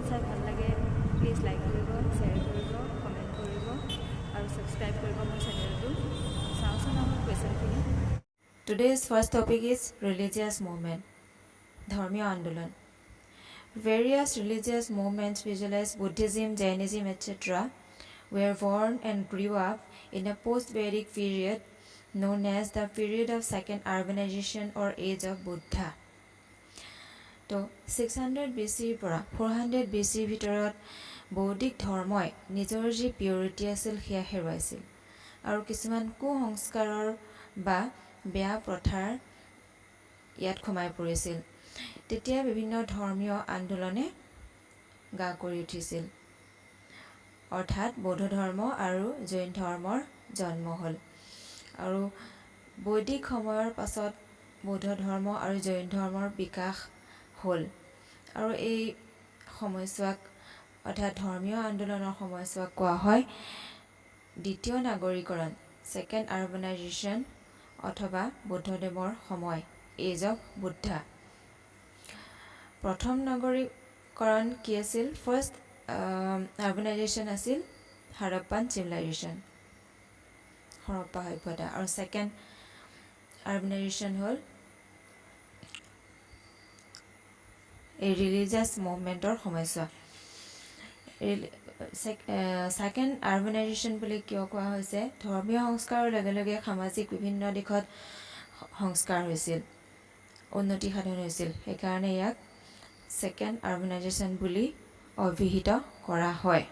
চাই ভাল লাগে প্লিজ লাইক কৰিব, শ্বেয়াৰ কৰিব, কমেণ্ট কৰিব আৰু ছাবস্ক্ৰাইব কৰিব মোৰ চেনেলটো। চাওঁচোন আমাৰ কুৱেশ্যনখিনি। Today's first topic is religious movement, ধৰ্মীয় আন্দোলন। Various religious movements visualize Buddhism, Jainism, etc. were born and grew up in a post-Vedic period known as the period of second urbanization or age of Buddha. তো 600 BCৰ পৰা 400 BCৰ ভিতৰত বৌদ্ধিক ধৰ্মই নিজৰ যি purity আছিল সেয়া হেৰুৱাইছিল আৰু কিছুমান কুসংস্কাৰৰ বা বেয়া প্ৰথাৰ ইয়াত সোমাই পৰিছিল। তেতিয়া বিভিন্ন ধৰ্মীয় আন্দোলনে গা কৰি উঠিছিল, অৰ্থাৎ বৌদ্ধ ধৰ্ম আৰু জৈন ধৰ্মৰ জন্ম হ'ল। আৰু বৈদিক সময়ৰ পাছত বৌদ্ধ ধৰ্ম আৰু জৈন ধৰ্মৰ বিকাশ হ'ল আৰু এই সময়ছোৱাক অৰ্থাৎ ধৰ্মীয় আন্দোলনৰ সময়ছোৱাক কোৱা হয় দ্বিতীয় নাগৰিকৰণ, ছেকেণ্ড আৰবানাইজেশ্যন অথবা বুদ্ধদেৱৰ সময়, এজ অফ বুদ্ধা। প্ৰথম নগৰীকৰণ কি আছিল? ফাৰ্ষ্ট আৰবানাইজেশ্যন আছিল হাৰাপ্পান চিভিলাইজেশ্যন, হৰপ্পা সভ্যতা, আৰু ছেকেণ্ড আৰবানাইজেশ্যন হ'ল এই ৰিলিজিয়াছ মুভমেণ্টৰ সময়ছোৱা। ছেকেণ্ড আৰবানাইজেশ্যন বুলি কিয় কোৱা হৈছে? ধৰ্মীয় সংস্কাৰৰ লগে লগে সামাজিক বিভিন্ন দিশত সংস্কাৰ হৈছিল, উন্নতি সাধন হৈছিল, সেইকাৰণে ইয়াক ছেকেণ্ড আৰবানাইজেশ্যন বুলি অভিহিত কৰা হয়।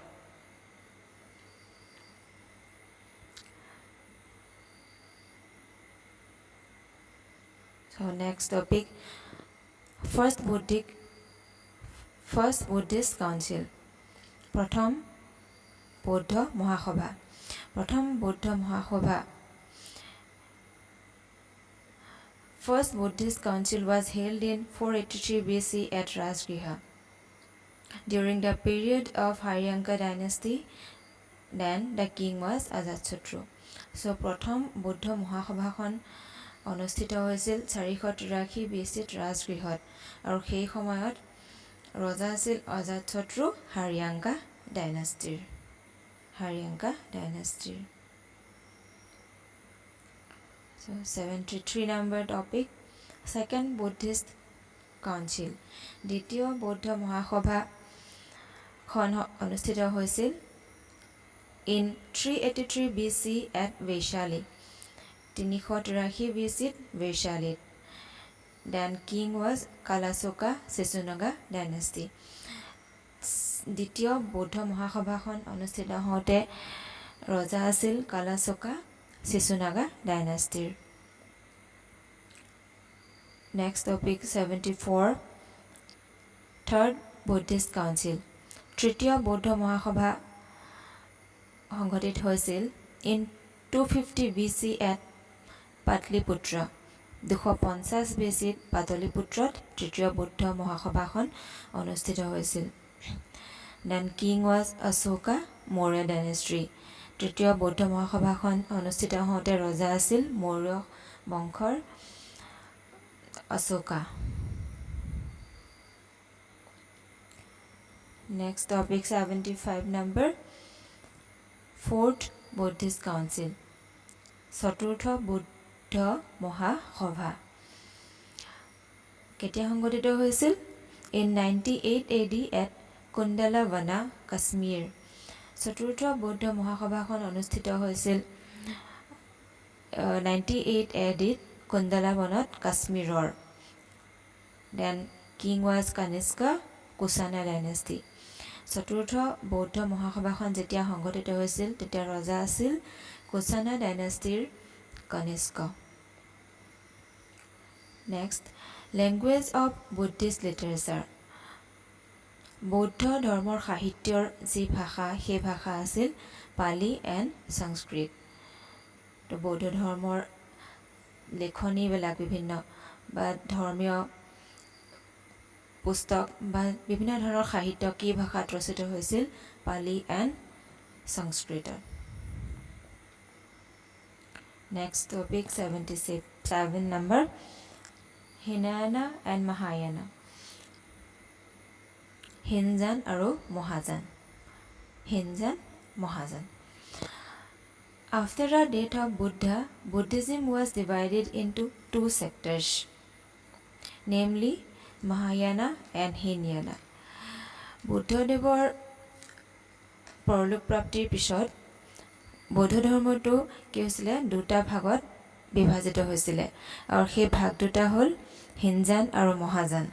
So next topic, first Buddhist Council, প্ৰথম বৌদ্ধ মহাসভা। প্ৰথম বৌদ্ধ মহাসভা, First Buddhist Council was held in 483 BC at Rajgriha during the period of Haryanka dynasty. Then the king was Ajatasattu. So প্ৰথম বৌদ্ধ মহাসভাখন অনুষ্ঠিত হৈছিল 483 BCত ৰাজগৃহত আৰু সেই সময়ত ৰজা আছিল অজাতশত্ৰু হাৰিয়াংকা ডাইনাষ্টিৰ। So 73 number topic, Second Buddhist Council, দ্বিতীয় বৌদ্ধ মহাসভাখন অনুষ্ঠিত হৈছিল in 383 BC at Vaishali, 383 BCত Vaishaliত। Then king was Kalasoka Sisunaga dynasty. দ্বিতীয় বৌদ্ধ মহাসভাখন অনুষ্ঠিত হওঁতে ৰজা আছিল কালাচোকা চিচুনাগা ডাইনাষ্টিৰ। Next topic 74, third Buddhist council, তৃতীয় বৌদ্ধ মহাসভা সংঘটিত হৈছিল ইন 250 BC এট পাটলিপুত্ৰ, 250 BCত পাটলিপুত্ৰত তৃতীয় বৌদ্ধ মহাসভাখন অনুষ্ঠিত হৈছিল। Then king was Asoka Maurya dynasty, তৃতীয় বৌদ্ধ মহাসভাখন অনুষ্ঠিত হওঁতে ৰজা আছিল মৌৰ্য বংশৰ অশোকা। নেক্সট টপিক 75 নম্বৰ, ফ'ৰ্থ বুদ্ধিষ্ট কাউন্সিল, চতুৰ্থ বৌদ্ধ মহাসভা কেতিয়া সংঘটিত হৈছিল? In 98 AD at Kundalavana Kashmir. চতুৰ্থ বৌদ্ধ মহাসভাখন অনুষ্ঠিত হৈছিল 98 ADত কুণ্ডলাৱনত কাশ্মীৰৰ। Then king was Kanishka Kushana dynasty. চতুৰ্থ বৌদ্ধ মহাসভাখন যেতিয়া সংঘটিত হৈছিল তেতিয়া ৰজা আছিল কুছানা ডাইনেষ্টিৰ Kanishka. Next, language of Buddhist literature, বৌদ্ধ ধৰ্মৰ সাহিত্যৰ যি ভাষা সেই ভাষা আছিল পালি এণ্ড সংস্কৃত। তো বৌদ্ধ ধৰ্মৰ লেখনিবিলাক বিভিন্ন বা ধৰ্মীয় পুস্তক বা বিভিন্ন ধৰণৰ সাহিত্য কি ভাষাত ৰচিত হৈছিল? পালি এণ্ড সংস্কৃতত। Next topic 77 number, হিনায়ানা and Mahayana. হিনজান আৰু মহাজান। হিনজান, মহাজান. After the death of Buddha, Buddhism was divided into two sectors, namely Mahayana and Hinayana. বুদ্ধদেৱৰ পৰলোক প্ৰাপ্তিৰ পিছত বৌদ্ধ ধৰ্মটো কি হৈছিলে, দুটা ভাগত বিভাজিত হৈছিলে, আৰু সেই ভাগ দুটা হ'ল হিনজান আৰু মহাজান.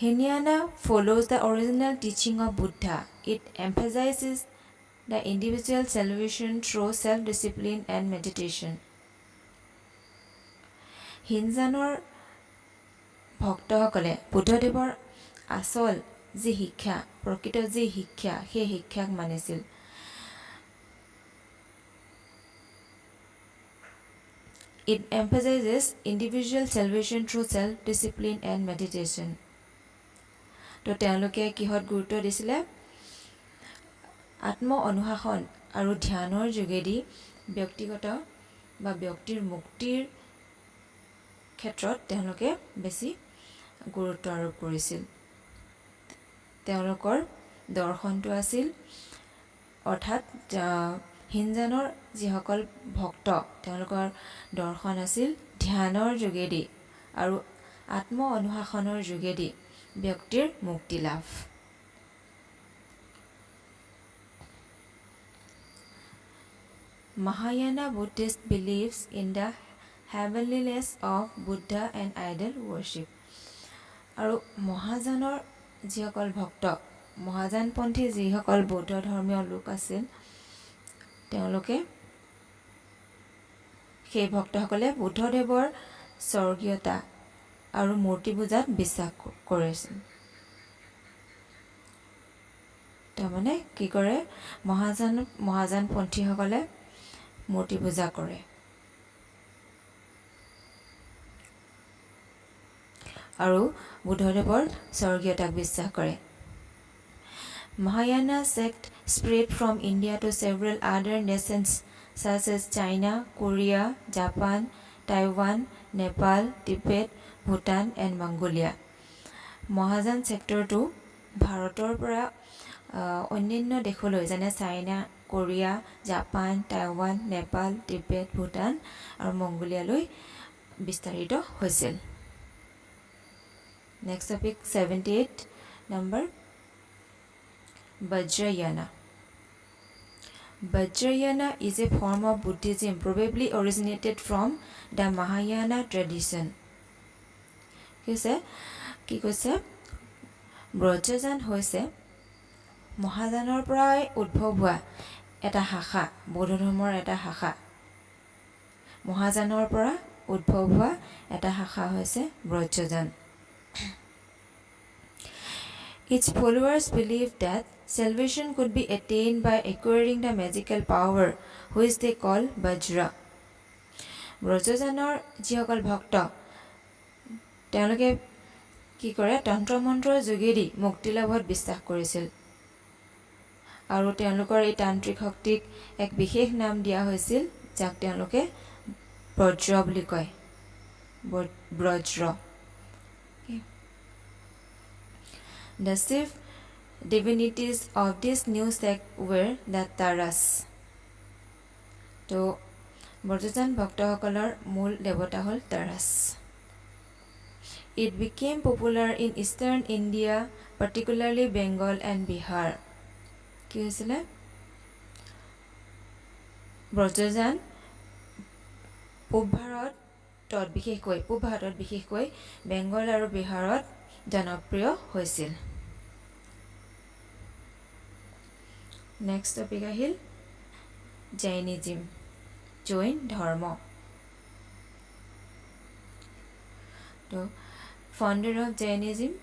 Hinayana follows the original teaching of Buddha. It emphasizes the individual salvation through self-discipline and meditation. হিনজানৰ ভক্তসকলে বুদ্ধদেৱৰ আচল যি শিক্ষা, প্ৰকৃত যি শিক্ষা, সেই শিক্ষাক মানিছিল. It emphasizes individual salvation through self-discipline and meditation. তো তেওঁলোকে কিহত গুৰুত্ব দিছিলে, আত্ম অনুশাসন আৰু ধ্যানৰ যোগেদি ব্যক্তিগত বা ব্যক্তিৰ মুক্তিৰ ক্ষেত্ৰত তেওঁলোকে বেছি গুৰুত্ব আৰোপ কৰিছিল. তেওঁলোকৰ দৰ্শনটো আছিল, অৰ্থাৎ হিনজানৰ যিসকল ভক্ত তেওঁলোকৰ দৰ্শন আছিল ধ্যানৰ যোগেদি আৰু আত্ম অনুশাসনৰ যোগেদি ব্যক্তিৰ মুক্তি লাভ. Mahayana Buddhist believes in the heavenliness of Buddha and idol worship. আৰু মহাজানৰ যিসকল ভক্ত, মহাজানপন্থী যিসকল বৌদ্ধ ধৰ্মীয় লোক আছিল, তেওঁলোকে সেই ভক্তসকলে বুদ্ধদেৱৰ স্বৰ্গীয়তা আৰু মূৰ্তি পূজাত বিশ্বাস কৰিছিল. তাৰমানে কি কৰে, মহাজানপন্থীসকলে মূৰ্তি পূজা কৰে. আৰু বুদ্ধদেৱৰ স্বৰ্গীয়তাক বিশ্বাস কৰে. Mahayana sect spread from India to several other nations such as China, Korea, Japan, Taiwan, Nepal, Tibet, Bhutan and Mongolia. মহাজান ছেক্টৰটো ভাৰতৰ পৰা অন্যান্য দেশলৈ, যেনে China, Korea, Japan, Taiwan, Nepal, Tibet, Bhutan আৰু মংগোলিয়ালৈ বিস্তাৰিত হৈছিল. Next topic 78 number, Vajrayana. Vajrayana is a form of Buddhism probably originated from the Mahayana tradition. কি কৈছে, ব্ৰজযান হৈছে মহাযানৰ পৰাই উদ্ভৱ হোৱা এটা শাখা, বৌদ্ধ ধৰ্মৰ এটা শাখা. মহাযানৰ পৰা উদ্ভৱ হোৱা এটা শাখা হৈছে ব্ৰজযান. Its followers believed that salvation could be attained by acquiring the magical power which they call Vajra. ব্ৰজযানৰ যিসকল ভক্ত তেওঁলোকে কি কৰে, তন্ত্ৰ মন্ত্ৰৰ যোগেদি মুক্তিলাভত বিশ্বাস কৰিছিল. আৰু তেওঁলোকৰ এই তান্ত্ৰিক শক্তিক এক বিশেষ নাম দিয়া হৈছিল, যাক তেওঁলোকে বজ্ৰ বুলি কয়, ব্ৰজ্ৰ. The chief divinities of this new sect were the Taras. তো ব্ৰজযান ভক্তসকলৰ মূল দেৱতা হ'ল তাৰাস. It became popular in eastern India, particularly Bengal and Bihar. কি হৈছিলে, ব্ৰজযান পূব ভাৰতত বিশেষকৈ বেংগল আৰু বিহাৰত জনপ্ৰিয় হৈছিল. নেক্সট টপিক আহিল জৈনিজিম, জৈন ধৰ্ম. তো ফাউণ্ডাৰ অফ জৈনিজিম,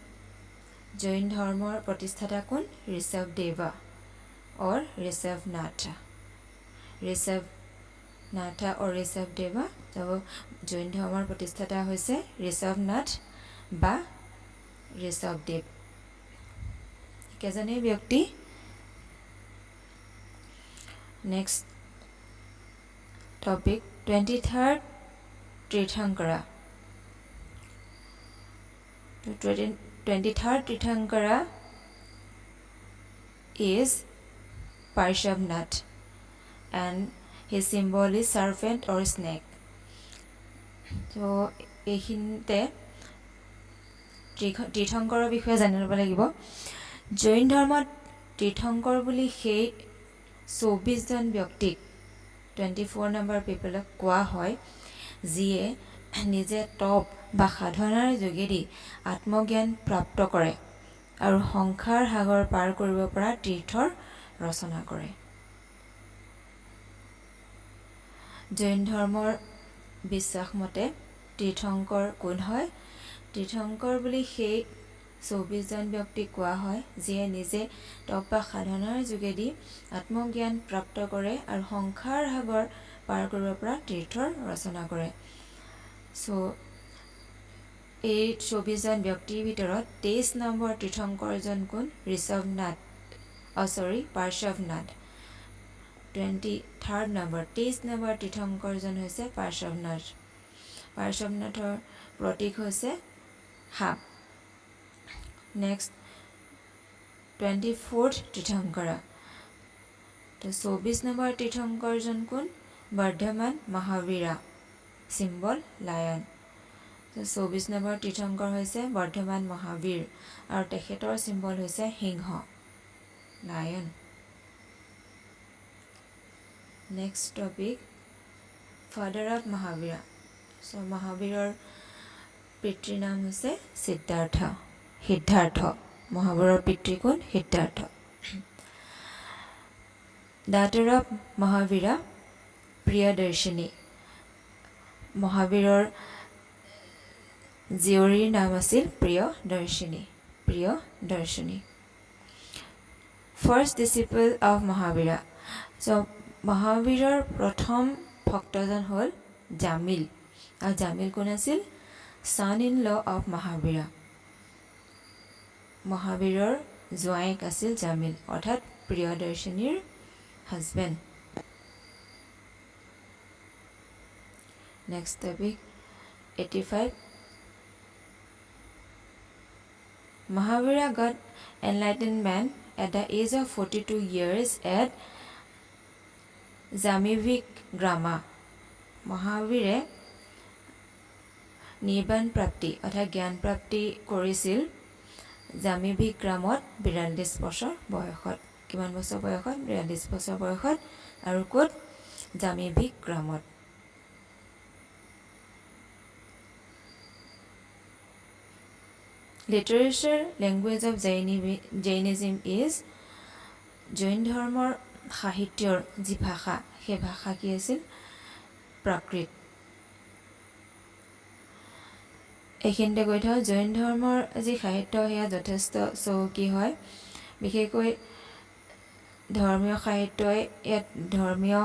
জৈন ধৰ্মৰ প্ৰতিষ্ঠাতা কোন, ঋষভদেৱা or ঋষভনাথা. ঋষভনাথা or ঋষভদেৱা. তো জৈন ধৰ্মৰ প্ৰতিষ্ঠাতা হৈছে ঋষভনাথ বা ঋষভদেৱ, একেজনেই ব্যক্তি. Next topic 23rd তীৰ্থংকৰা. 23rd Tirthankara is Parshavnath and his symbol is serpent or snake. So এইখিনিতে তীৰ্থংকৰৰ বিষয়ে জানিব লাগিব। জৈন ধৰ্মত তীৰ্থংকৰ বুলি সেই 24 জন ব্যক্তিক 24 নম্বৰ পিপলক কোৱা হয় যিয়ে নিজে তপ বা সাধনাৰ যোগেদি আত্মজ্ঞান প্ৰাপ্ত কৰে আৰু সংসাৰ সাগৰ পাৰ কৰিব পৰা তীৰ্থৰ ৰচনা কৰে। জৈন ধৰ্মৰ বিশ্বাস মতে তীৰ্থংকৰ কোন হয়? তীৰ্থংকৰ বুলি সেই 24 জন ব্যক্তিক কোৱা হয় যিয়ে নিজে তপ বা সাধনাৰ যোগেদি আত্মজ্ঞান প্ৰাপ্ত কৰে আৰু সংসাৰ সাগৰ পাৰ কৰিব পৰা তীৰ্থৰ ৰচনা কৰে। সো এই 24 জন ব্যক্তিৰ ভিতৰত 23 নম্বৰ তীৰ্থংকৰজন কোন? পাৰ্শ্বৱনাথ। 23rd নম্বৰ 23 নম্বৰ তীৰ্থংকৰজন হৈছে পাৰ্শ্বৱনাথ। পাৰ্শ্বৱনাথৰ প্ৰতীক হৈছে সাপ। নেক্সট 24th তীৰ্থংকৰ। তো 24 নম্বৰ তীৰ্থংকৰজন কোন? Vardhaman Mahavira, symbol lion. তো 24 নম্বৰ তীৰ্থংকৰ হৈছে বৰ্ধমান মহাবীৰ আৰু তেখেতৰ চিম্বল হৈছে সিংহ, lion. Next topic, father of Mahavira. So মহাবীৰৰ পিতৃৰ নাম হৈছে সিদ্ধাৰ্থ। মহাবীৰৰ পিতৃ কোন? সিদ্ধাৰ্থ। ডাটাৰ অফ মহাবীৰা প্ৰিয়দৰ্শিনী। মহাবীৰৰ জীয়ৰীৰ নাম আছিল Priyadarshini. First disciple of Mahavira. So মহাবীৰৰ প্ৰথম ভক্তজন হ'ল জামিল। আৰু জামিল কোন আছিল? son in law of মহাবীৰা। মহাবীৰৰ জোঁৱায়েক আছিল জামিল, অৰ্থাৎ প্ৰিয়দৰ্শিনীৰ husband. Next topic 85। Mahavira got enlightenment at the age of 42 years at Zamivik Grama. মহাবীৰে নিৰ্বাণ প্ৰাপ্তি অৰ্থাৎ জ্ঞান প্ৰাপ্তি কৰিছিল জামিভিক গ্ৰামত 42 বছৰ বয়সত। কিমান বছৰ বয়সত? 42 বছৰ বয়সত। আৰু ক'ত? জামিভিক গ্ৰামত। Literature language of Jainism is. জৈন ধৰ্মৰ সাহিত্যৰ যি ভাষা, সেই ভাষা কি আছিল? প্ৰাকৃত। এইখিনিতে কৈ থওঁ, জৈন ধৰ্মৰ যি সাহিত্য সেয়া যথেষ্ট চহকী হয়। বিশেষকৈ ধৰ্মীয় সাহিত্যই ইয়াত ধৰ্মীয়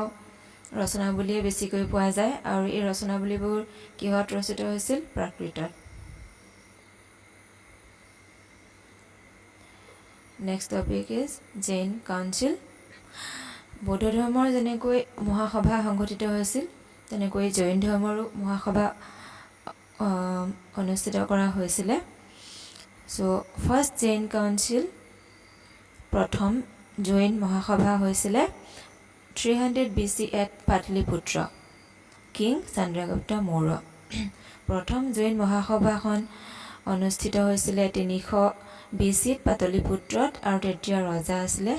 ৰচনাৱলীয়ে বেছিকৈ পোৱা যায় আৰু এই ৰচনাৱলীবোৰ কিহত ৰচিত হৈছিল? প্ৰাকৃতত। Next topic is Jain council. বৌদ্ধ ধৰ্মৰ যেনেকৈ মহাসভা সংঘটিত হৈছিল তেনেকৈ জৈন ধৰ্মৰো মহাসভা অনুষ্ঠিত কৰা হৈছিলে। চ' ফাৰ্ষ্ট জৈন কাউন্সিল, প্ৰথম জৈন মহাসভা হৈছিলে 300 BC at Pataliputra, king Chandragupta Maurya. প্ৰথম জৈন মহাসভাখন অনুষ্ঠিত হৈছিলে 300 BC পাটলিপুত্ৰত আৰু তেতিয়া ৰজা আছিলে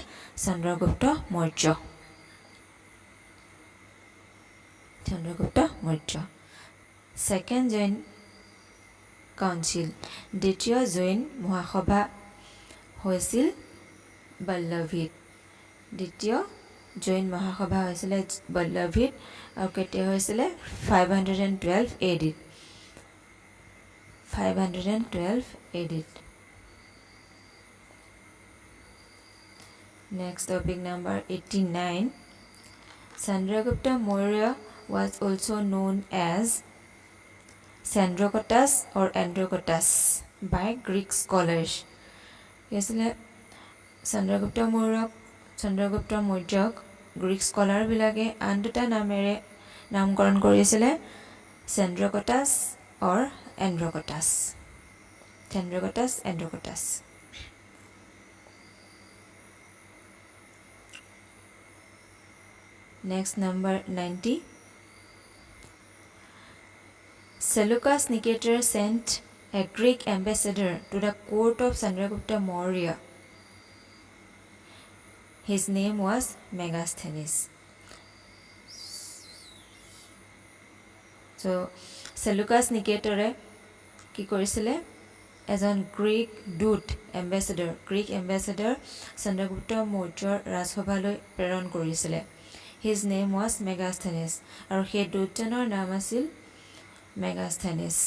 চন্দ্ৰগুপ্ত মৌৰ্য। ছেকেণ্ড জৈন কাউন্সিল, দ্বিতীয় জৈন মহাসভা হৈছিল বল্লভীত। দ্বিতীয় জৈন মহাসভা হৈছিলে বল্লভীত আৰু কেতিয়া হৈছিলে? 512 AD। 512 AD। Next topic number 89. Chandragupta Maurya was also known as Chandrakottas or Androkottas by Greek scholars. Yesle Chandragupta Mauryak Greek scholar bilage anduta namere namkaron korisile Chandrakottas or Androkottas. Dendrococcus, Enterococcus. Next, number 90. Seleucus Nicator sent a Greek ambassador to the court of Chandragupta Maurya. His name was Megasthenes. So, Seleucus Nicator কি কৰিছিলে এজন Greek দূত Greek ambassador Chandragupta মৌৰ্যৰ ৰাজসভালৈ প্ৰেৰণ কৰিছিলে His name was Megasthenes আৰু সেই দূতজনৰ নাম আছিল Megasthenes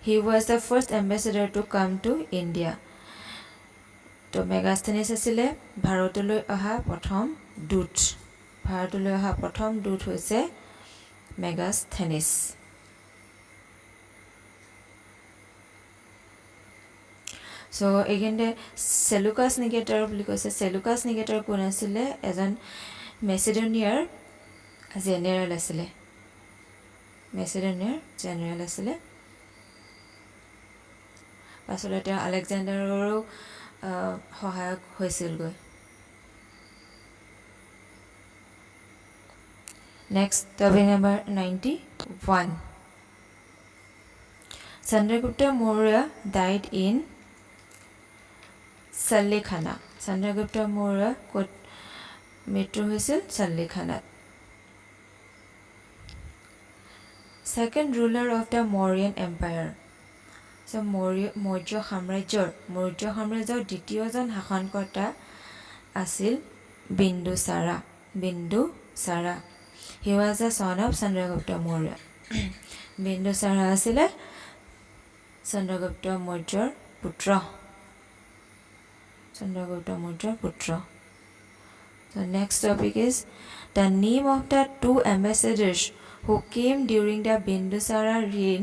He was the first ambassador to come to India তো Megasthenes আছিলে ভাৰতলৈ অহা প্ৰথম দূত হৈছে Megasthenes So again the Seleucus Nicator বুলি কৈছে Seleucus Nicator কোন আছিলে এজন মেচিডোনিয়াৰ জেনেৰেল আছিলে পাছলৈ আলেকজাণ্ডাৰৰো সহায়ক হৈছিল গৈ Next, topic number 91. Chandragupta Maurya died in Sallekhana. Chandragupta Maurya kot mrityu hoisil Sallekhana. Second ruler of the Mauryan Empire. So Maurya Samrajyor দ্বিতীয়জন শাসনকৰ্তা আছিল Bindusara. He was the son of Chandragupta Maurya. Bindusara asile Chandragupta Mauryaৰ পুত্ৰ. So next topic is the name of the two ambassadors who came during the Bindusara reign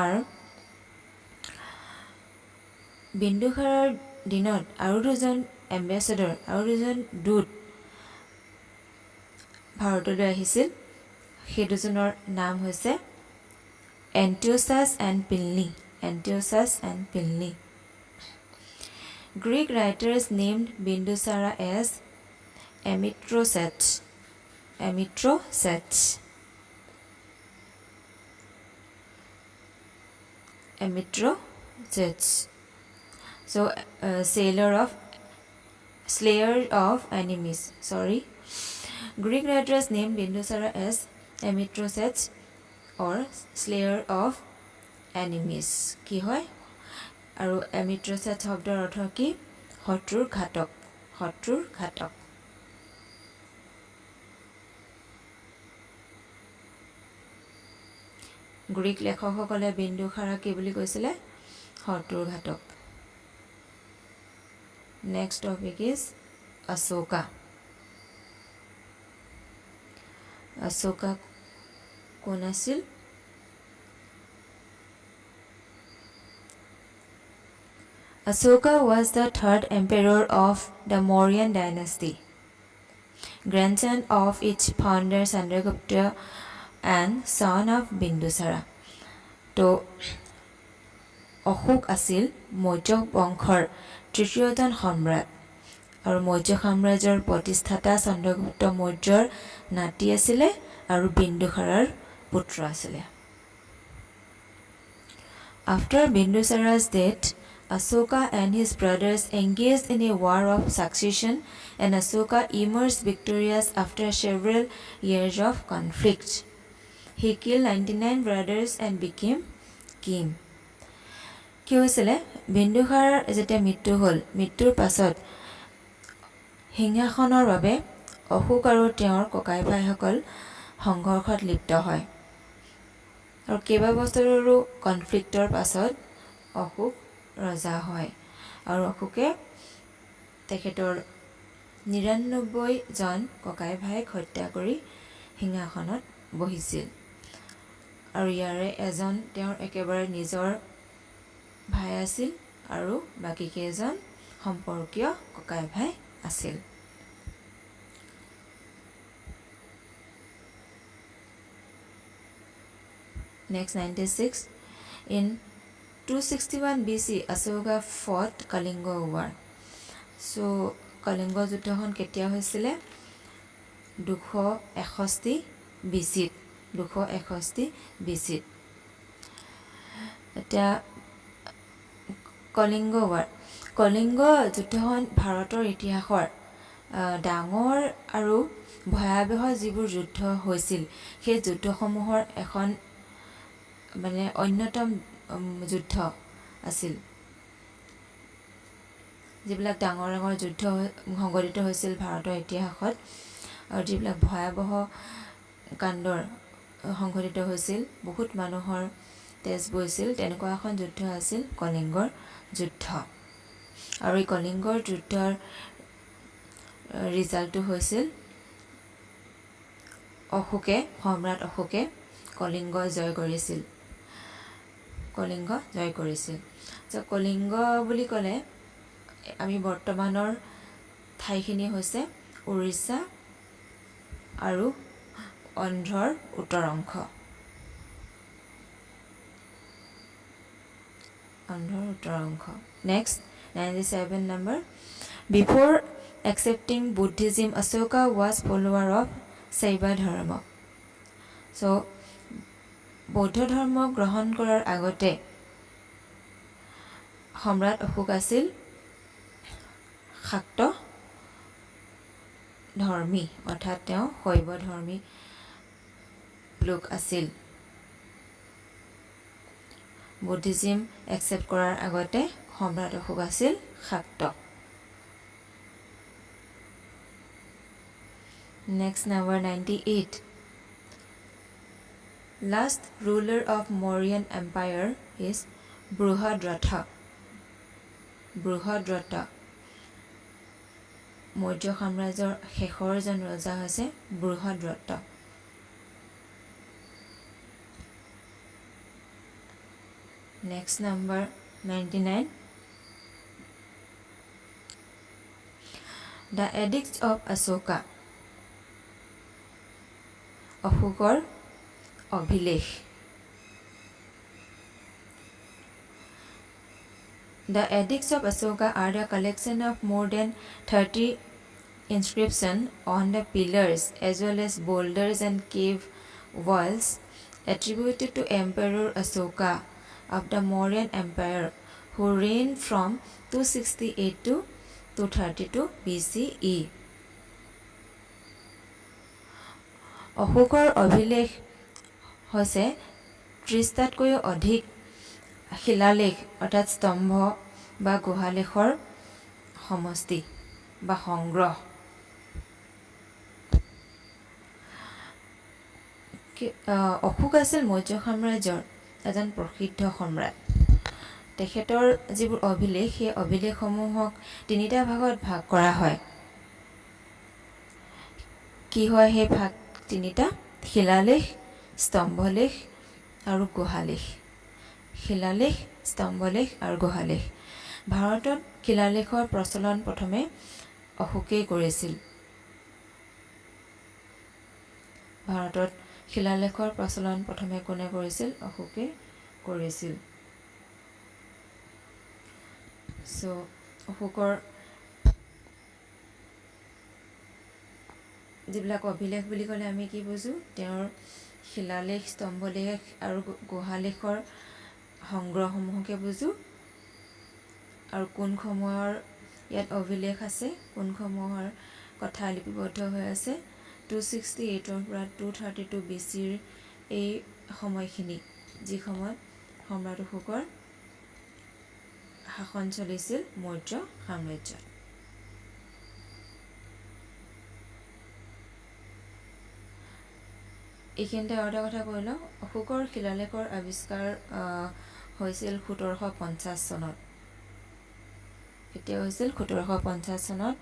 are Bindusarar dinot আৰু দুজন ambassador আৰু দুজন দূত ভাৰতলৈ আহিছিল সেই দুজনৰ নাম হৈছে Antiochus and Pliny Greek writers named Bindusara as Amitroset so slayer of enemies Greek writers named Bindusara as Amitroset or slayer of enemies কি হয় আৰু Amitroset শব্দৰ অৰ্থ কি শত্ৰুৰ ঘাতক গ্ৰীক লেখকসকলে বিন্দুসাৰা কি বুলি কৈছিলে শত্ৰুৰ ঘাতক Next topic is Ashoka কোন আছিল Ashoka was the third emperor of the Mauryan dynasty, grandson of its founder Chandragupta and son of Bindusara. To Ashok আছিল Maurya বংশৰ তৃতীয়জন সম্ৰাট আৰু Maurya সাম্ৰাজ্যৰ প্ৰতিষ্ঠাতা Chandragupta Mauryaৰ নাতি আছিল আৰু Bindusarar পুত্ৰ আছিল After Bindusara's death Ashoka and his brothers engaged in a war of succession and Ashoka emerged victorious after several years of conflict. He killed 99 brothers and became king. কি হৈছিলে বিন্দুসাৰৰ যেতিয়া মৃত্যুৰ পাছত সিংহাসনৰ বাবে অশোক আৰু তেওঁৰ ককাই ভাইসকল সংঘৰ্ষত লিপ্ত হয় আৰু কেইবা বছৰৰো কনফ্লিক্টৰ পাছত অশোক ৰজা হয় আৰু অশোকে তেখেতৰ 99 জন ককাই ভাইক হত্যা কৰি সিংহাসনত বহিছিল আৰু ইয়াৰে এজন তেওঁৰ একেবাৰে নিজৰ ভাই আছিল আৰু বাকি কেইজন সম্পৰ্কীয় ককাই ভাই আছিল Next 96. In 261 BC, Ashoka fought Kalinga War. So Kalinga যুদ্ধখন কেতিয়া হৈছিলে 261 BC 261 BC এটা কলিংগ war কলিংগ যুদ্ধখন ভাৰতৰ ইতিহাসৰ ডাঙৰ আৰু ভয়াবহ যিবোৰ যুদ্ধ হৈছিল সেই যুদ্ধসমূহৰ এখন মানে অন্যতম যুদ্ধ আছিল যিবিলাক ডাঙৰ ডাঙৰ যুদ্ধ সংঘটিত হৈছিল ভাৰতৰ ইতিহাসত আৰু যিবিলাক ভয়াবহ কাণ্ডৰ সংঘটিত হৈছিল বহুত মানুহৰ তেজ বৈছিল তেনেকুৱা এখন যুদ্ধ আছিল কলিংগৰ যুদ্ধ আৰু এই কলিংগৰ যুদ্ধৰ ৰিজাল্টটো হৈছিল সম্ৰাট অশোকে কলিংগ জয় কৰিছিল যে কলিংগ বুলি ক'লে আমি বৰ্তমানৰ ঠাইখিনি হৈছে উৰিষ্যা আৰু অন্ধ্ৰৰ উত্তৰ অংশ Next 97 number. Before accepting Buddhism, Ashoka was follower of Saiva Dharma. So বৌদ্ধ ধৰ্ম গ্ৰহণ কৰাৰ আগতে সম্ৰাট অশোক আছিল শাক্ত ধৰ্মী অৰ্থাৎ তেওঁ শৈৱ ধৰ্মী লোক আছিল বুদ্ধিজম একচেপ্ট কৰাৰ আগতে সম্ৰাট অশোক আছিল শাক্ত Next number 98. Last ruler of Mauryan Empire is Bruhadratha. Maurya সাম্ৰাজ্যৰ শেষৰ জন ৰজা হৈছে Brihadratha Next number 99. The edicts of Ashoka. অশোকৰ অভিলেখ The edicts of Ashoka are the collection of more than 30 inscriptions on the pillars as well as boulders and cave walls attributed to Emperor Ashoka of the Mauryan Empire who reigned from 268 to 232 BCE. অশোকৰ অভিলেখ হৈছে 30টাতকৈও অধিক শিলালেখ অৰ্থাৎ স্তম্ভ বা গুহালেখৰ সমষ্টি বা সংগ্ৰহ অশোক আছিল মৌৰ্য সাম্ৰাজ্যৰ এজন প্ৰসিদ্ধ সম্ৰাট তেখেতৰ যিবোৰ অভিলেখ সেই অভিলেখসমূহক তিনিটা ভাগত ভাগ কৰা হয় কি হয় সেই ভাগ তিনিটা শিলালেখ স্তম্ভলেখ আৰু গুহালেখ শিলালেখ স্তম্ভলেখ আৰু গুহালেখ ভাৰতত শিলালেখৰ প্ৰচলন প্ৰথমে অশোকেই কৰিছিল ভাৰতত শিলালেখৰ প্ৰচলন প্ৰথমে কোনে কৰিছিল অশোকে কৰিছিল সো অশোকৰ যিবিলাক অভিলেখ বুলি ক'লে আমি কি বুজো তেওঁৰ শিলালেখ স্তম্ভলেখ আৰু গুহালেখৰ সংগ্ৰহসমূহকে বুজো আৰু কোন সময়ৰ ইয়াত অভিলেখ আছে কোন সময়ৰ কথা লিপিবদ্ধ হৈ আছে 268 ৰ পৰা 232 BCৰ এই সময়খিনি যি সময়ত সম্ৰাট অশোকৰ শাসন চলিছিল মৌৰ্য সাম্ৰাজ্যত এইখিনিতে আৰু এটা কথা কৈ লওঁ অশোকৰ শিলালেখৰ আৱিষ্কাৰ হৈছিল 1750 চনত কেতিয়া হৈছিল 1750 চনত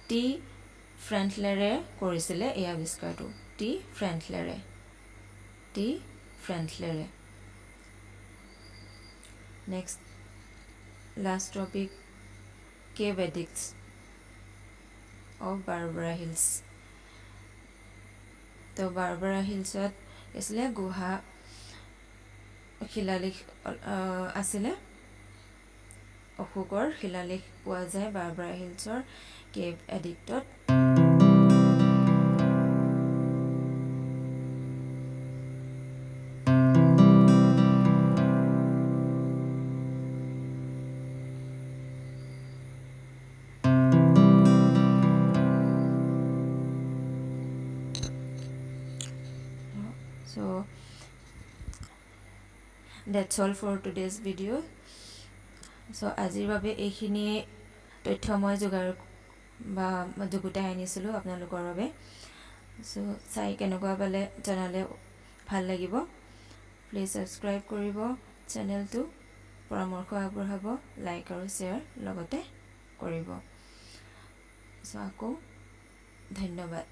টি ফ্ৰেন্টলেৰে কৰিছিলে এই আৱিষ্কাৰটো টি ফ্ৰেন্টলেৰে next last topic cave edicts of Barabar hills তো বাৰবাৰা হিলছত আছিলে গুহা শিলালেখ আছিলে অশোকৰ শিলালেখ পোৱা যায় বাৰবাৰা হিলছৰ কেভ এডিক্টত So that's all for today's video. So আজিৰ বাবে এইখিনি তথ্য মই যোগোতাই আনিছিলো আপোনালোকৰ বাবে সো চাই কেনেকুৱা পালে জনালে ভাল লাগিব প্লিজ সাবস্ক্ৰাইব কৰিব চেনেলটো পৰামৰ্শ আগবঢ়াব লাইক আৰু শ্বেয়াৰ লগতে কৰিব সো আকৌ ধন্যবাদ